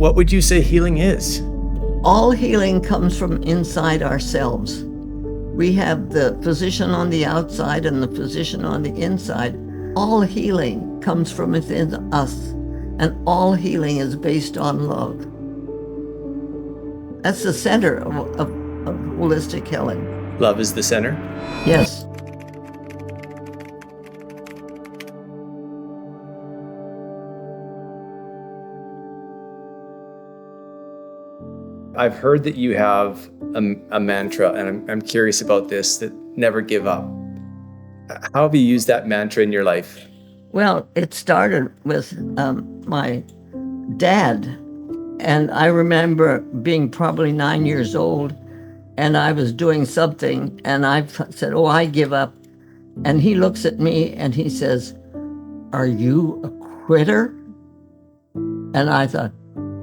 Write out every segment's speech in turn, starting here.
What would you say healing is? All healing comes from inside ourselves. We have the physician on the outside and the physician on the inside. All healing comes from within us, and all healing is based on love. That's the center of holistic healing. Love is the center? Yes. I've heard that you have a mantra, and I'm curious about this, that never give up. How have you used that mantra in your life? Well, it started with my dad. And I remember being probably 9 years old, and I was doing something, and I said, "Oh, I give up." And he looks at me and he says, "Are you a quitter?" And I thought,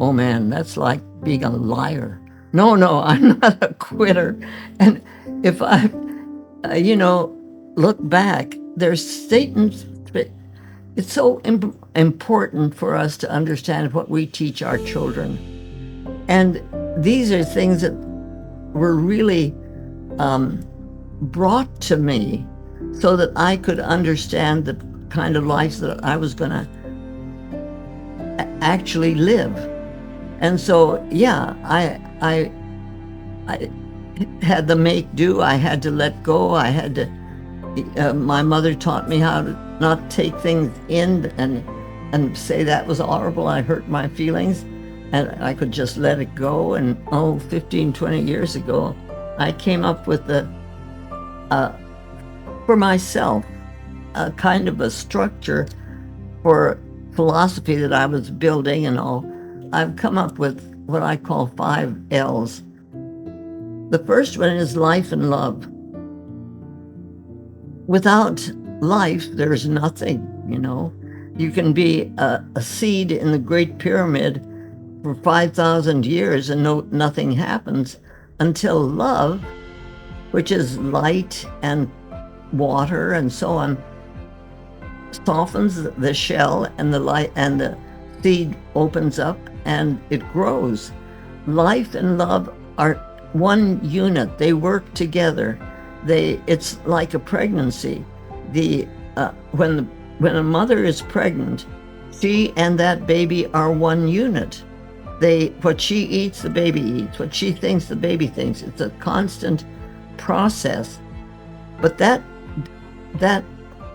oh man, that's like being a liar. No, I'm not a quitter. And if I, look back, there's Satan's. It's so important for us to understand what we teach our children. And these are things that were really brought to me so that I could understand the kind of life that I was going to actually live. And so, yeah, I had to make do. I had to let go. I had to, my mother taught me how to not take things in and say that was horrible. I hurt my feelings, and I could just let it go. And 15, 20 years ago, I came up with for myself, a kind of a structure for philosophy that I was building and all. I've come up with what I call 5 L's. The first one is life and love. Without life, there's nothing, You can be a seed in the Great Pyramid for 5,000 years and nothing happens until love, which is light and water and so on, softens the shell, and the light and the seed opens up and it grows. Life and love are one unit. They work together. It's like a pregnancy. When a mother is pregnant, she and that baby are one unit. What she eats, the baby eats. What she thinks, the baby thinks. It's a constant process. But that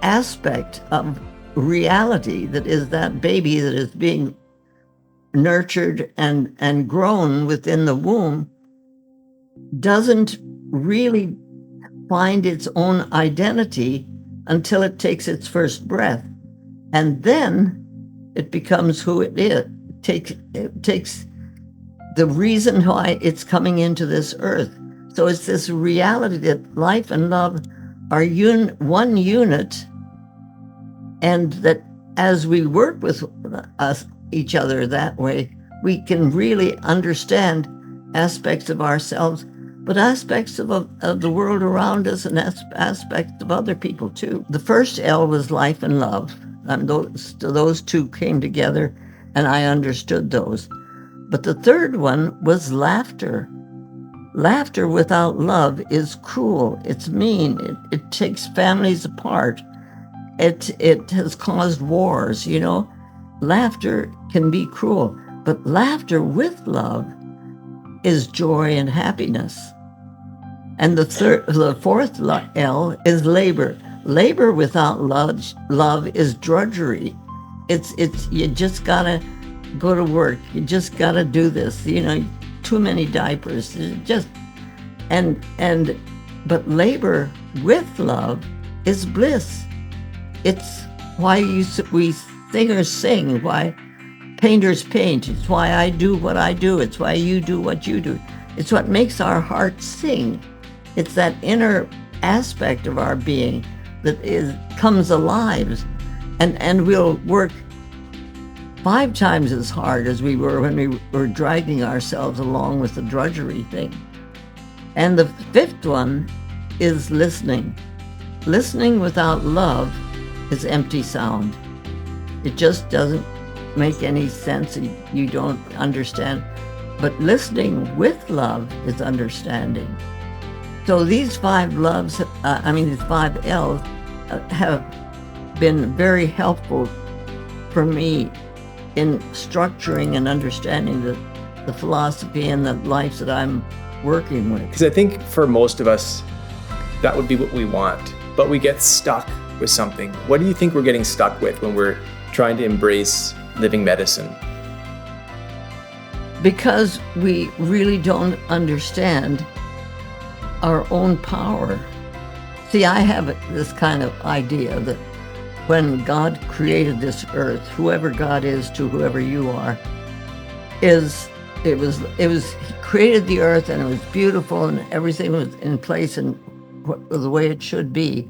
aspect of reality that is that baby that is being nurtured and grown within the womb doesn't really find its own identity until it takes its first breath. And then it becomes who it is. It takes the reason why it's coming into this earth. So it's this reality that life and love are one unit, and that as we work with each other that way, we can really understand aspects of ourselves, but aspects of the world around us, and aspects of other people too. The first L was life and love. And those two came together, and I understood those. But the third one was laughter. Laughter without love is cruel. It's mean. It takes families apart. It has caused wars, Laughter can be cruel, but laughter with love is joy and happiness. And the fourth L is labor. Labor without love is drudgery. It's you just gotta go to work. You just gotta do this. Too many diapers. But labor with love is bliss. It's why we singers sing, why painters paint. It's why I do what I do. It's why you do what you do. It's what makes our hearts sing. It's that inner aspect of our being that comes alive, and we'll work 5 times as hard as we were when we were dragging ourselves along with the drudgery thing. And the 5th one is listening. Listening without love is empty sound. It just doesn't make any sense, you don't understand. But listening with love is understanding. So these 5 loves, these 5 L's have been very helpful for me in structuring and understanding the philosophy and the life that I'm working with. Because I think for most of us, that would be what we want, but we get stuck with something. What do you think we're getting stuck with when we're trying to embrace living medicine? Because we really don't understand our own power. See, I have this kind of idea that when God created this earth, whoever God is to whoever you are, he created the earth and it was beautiful and everything was in place and the way it should be.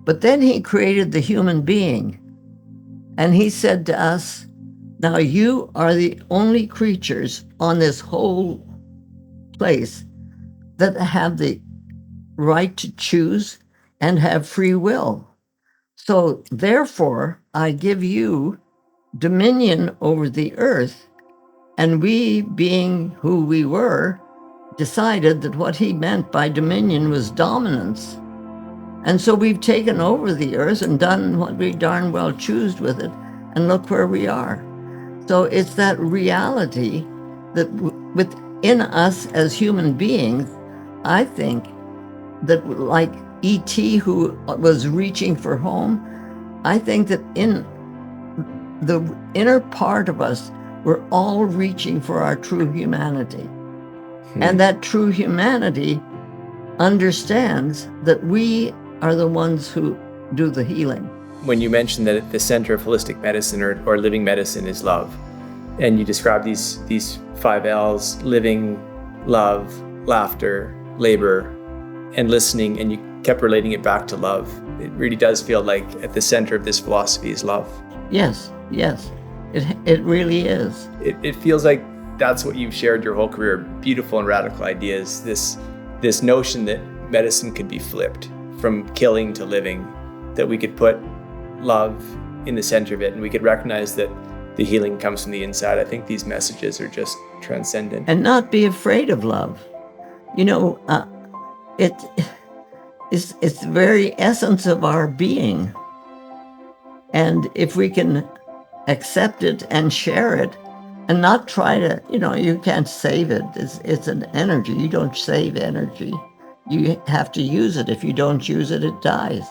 But then he created the human being and he said to us, now you are the only creatures on this whole place that have the right to choose and have free will. So therefore, I give you dominion over the earth. And we, being who we were, decided that what he meant by dominion was dominance. And so we've taken over the earth and done what we darn well choose with it. And look where we are. So it's that reality that within us as human beings, I think that like E.T. who was reaching for home, I think that in the inner part of us, we're all reaching for our true humanity. And that true humanity understands that we are the ones who do the healing. When you mentioned that at the center of holistic medicine or living medicine is love, and you describe these 5 L's, living, love, laughter, labor, and listening, and you kept relating it back to love. It really does feel like at the center of this philosophy is love. Yes. It really is. It feels like that's what you've shared your whole career, beautiful and radical ideas, this notion that medicine could be flipped from killing to living, that we could put love in the center of it and we could recognize that the healing comes from the inside. I think these messages are just transcendent. And not be afraid of love. It's the very essence of our being. And if we can accept it and share it and not try to, you can't save it. It's an energy. You don't save energy. You have to use it. If you don't use it, it dies.